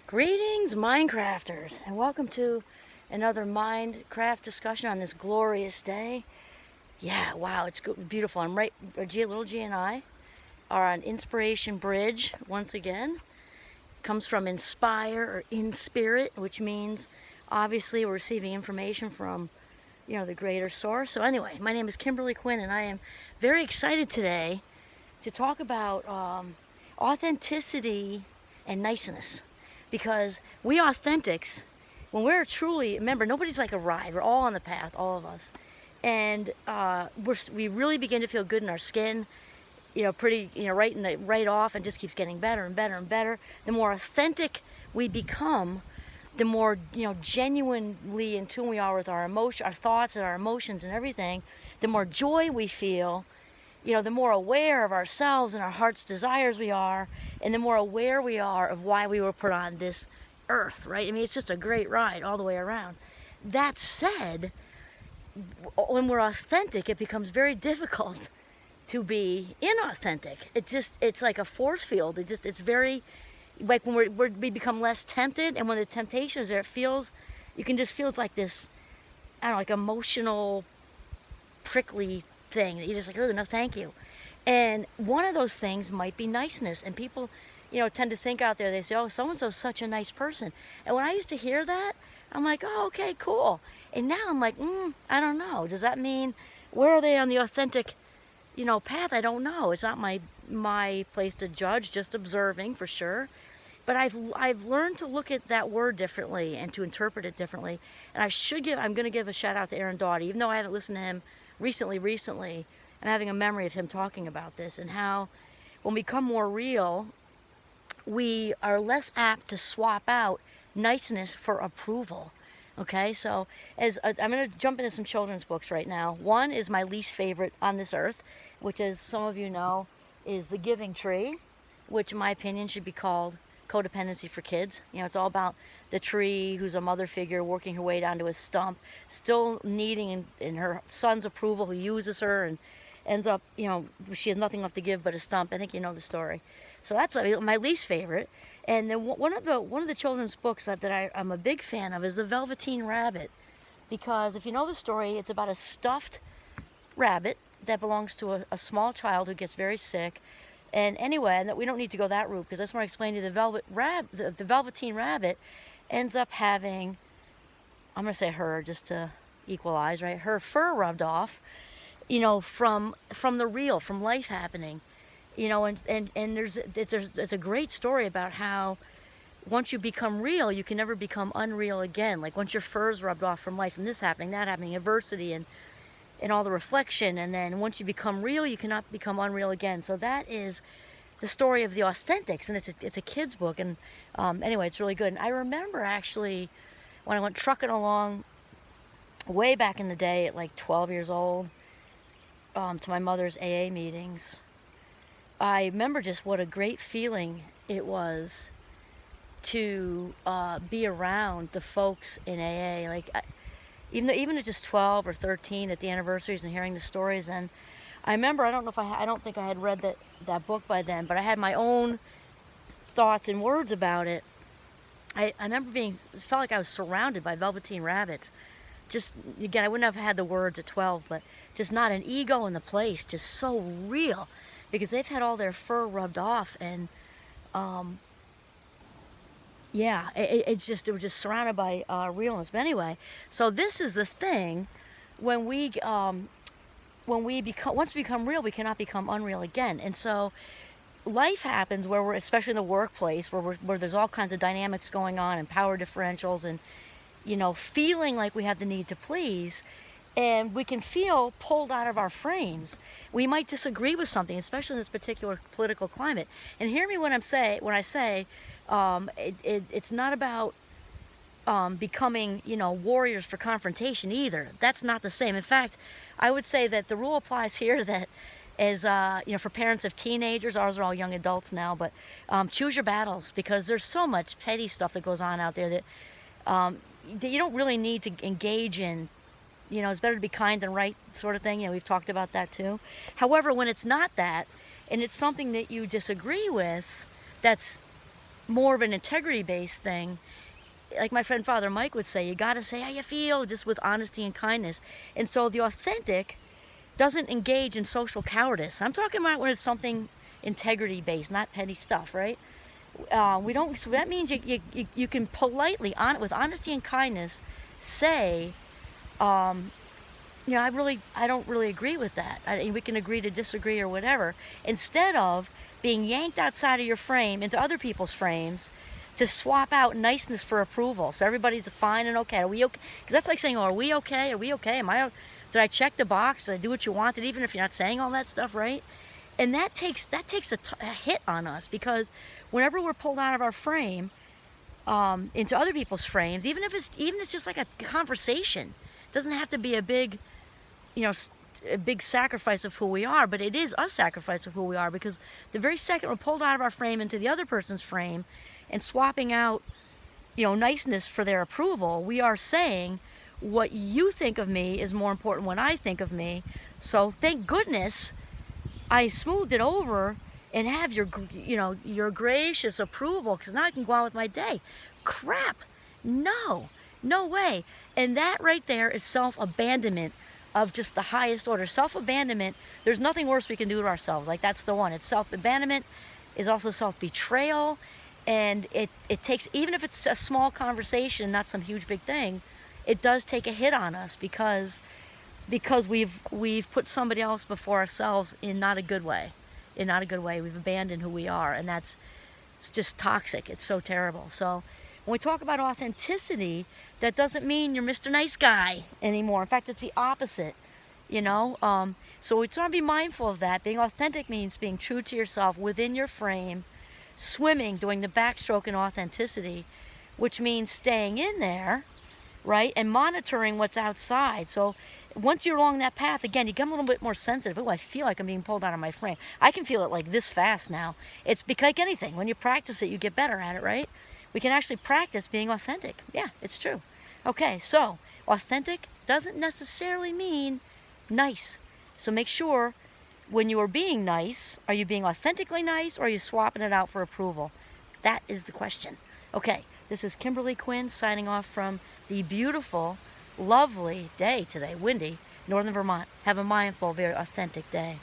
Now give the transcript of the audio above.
Greetings, Minecrafters, and welcome to another Minecraft discussion on this glorious day. Yeah, wow, it's beautiful. Little G and I are on Inspiration Bridge once again. Comes from inspire or in spirit, which means obviously we're receiving information from, the greater source. So anyway, my name is Kimberly Quinn, and I am very excited today to talk about authenticity and niceness. Because we authentics, when we're truly, remember, nobody's like a ride. We're all on the path, all of us. And we really begin to feel good in our skin, right off, and just keeps getting better and better and better. The more authentic we become, the more, genuinely in tune we are with our thoughts and our emotions and everything, the more joy we feel, the more aware of ourselves and our heart's desires we are, and the more aware we are of why we were put on this earth, right? I mean, it's just a great ride all the way around. That said, when we're authentic, it becomes very difficult to be inauthentic. It's like a force field. It's very, like when we become less tempted, and when the temptation is there, you can just feel it's like this, I don't know, like emotional, prickly thing that you're just like, oh, no, thank you. And one of those things might be niceness. And people, tend to think out there, they say, oh, so-and-so's such a nice person. And when I used to hear that, I'm like, oh, okay, cool. And now I'm like, I don't know. Does that mean, where are they on the authentic, path? I don't know. It's not my place to judge, just observing for sure. But I've learned to look at that word differently and to interpret it differently. And I'm going to give a shout out to Aaron Doughty, even though I haven't listened to him recently, I'm having a memory of him talking about this and how when we become more real, we are less apt to swap out niceness for approval. Okay, so I'm going to jump into some children's books right now. One is my least favorite on this earth, which, as some of you know, is The Giving Tree, which in my opinion should be called Codependency for Kids. It's all about the tree who's a mother figure working her way down to a stump, still needing in her son's approval, who uses her and ends up, she has nothing left to give but a stump. I think you know the story. So that's my least favorite. And then one of the children's books that I'm a big fan of is The Velveteen Rabbit, because if you know the story, it's about a stuffed rabbit that belongs to a small child who gets very sick. And anyway, and we don't need to go that route, because I just want to explain to you the Velveteen Rabbit ends up having, I'm going to say her just to equalize, right? Her fur rubbed off, from life happening, and it's a great story about how once you become real, you can never become unreal again. Like once your fur's rubbed off from life, from this happening, that happening, adversity, and all the reflection, and then once you become real, you cannot become unreal again. So that is the story of the authentics, and it's a kid's book, and anyway, it's really good. And I remember actually when I went trucking along way back in the day at like 12 years old, to my mother's AA meetings, I remember just what a great feeling it was to be around the folks in AA. Like, even at just 12 or 13 at the anniversaries and hearing the stories. And I remember, I don't think I had read that book by then, but I had my own thoughts and words about it. I remember it felt like I was surrounded by velveteen rabbits. Just, again, I wouldn't have had the words at 12, but just not an ego in the place, just so real, because they've had all their fur rubbed off, and yeah, they were just surrounded by realness. But anyway, so this is the thing: when we once we become real, we cannot become unreal again. And so life happens where we're, especially in the workplace, where there's all kinds of dynamics going on and power differentials, and feeling like we have the need to please, and we can feel pulled out of our frames. We might disagree with something, especially in this particular political climate. And hear me when I say, it's not about becoming, warriors for confrontation either. That's not the same. In fact, I would say that the rule applies here that as, for parents of teenagers, ours are all young adults now, but choose your battles, because there's so much petty stuff that goes on out there that you don't really need to engage in. It's better to be kind than right, sort of thing. We've talked about that too. However, when it's not that, and it's something that you disagree with, that's more of an integrity-based thing, like my friend Father Mike would say, you got to say how you feel, just with honesty and kindness. And so the authentic doesn't engage in social cowardice. I'm talking about when it's something integrity-based, not petty stuff, right? We don't. So that means you can politely, with honesty and kindness, say, I don't really agree with that. We can agree to disagree or whatever, instead of being yanked outside of your frame into other people's frames to swap out niceness for approval. So everybody's fine and okay. Are we okay? Because that's like saying, oh, are we okay? Are we okay? Did I check the box? Did I do what you wanted, even if you're not saying all that stuff, right? And that takes a hit on us, because whenever we're pulled out of our frame into other people's frames, even if it's just like a conversation, it doesn't have to be a big, a big sacrifice of who we are, but it is a sacrifice of who we are, because the very second we're pulled out of our frame into the other person's frame and swapping out, niceness for their approval, we are saying what you think of me is more important than what I think of me. So thank goodness I smoothed it over and have your gracious approval, because now I can go on with my day. Crap. No way. And that right there is self-abandonment of just the highest order. Self-abandonment, there's nothing worse we can do to ourselves. Like, that's the one. It's self-abandonment, is also self-betrayal, and it takes, even if it's a small conversation, not some huge big thing, it does take a hit on us, because we've put somebody else before ourselves in not a good way. We've abandoned who we are, and it's just toxic. It's so terrible. So when we talk about authenticity, that doesn't mean you're Mr. Nice Guy anymore. In fact, it's the opposite, So we try to be mindful of that. Being authentic means being true to yourself within your frame, swimming, doing the backstroke in authenticity, which means staying in there, right, and monitoring what's outside. So once you're along that path, again, you become a little bit more sensitive. Oh, I feel like I'm being pulled out of my frame. I can feel it like this fast now. It's like anything. When you practice it, you get better at it, right? We can actually practice being authentic. Yeah, it's true. Okay, so authentic doesn't necessarily mean nice. So make sure when you are being nice, are you being authentically nice, or are you swapping it out for approval? That is the question. Okay, this is Kimberly Quinn signing off from the beautiful, lovely day today, windy, northern Vermont. Have a mindful, very authentic day.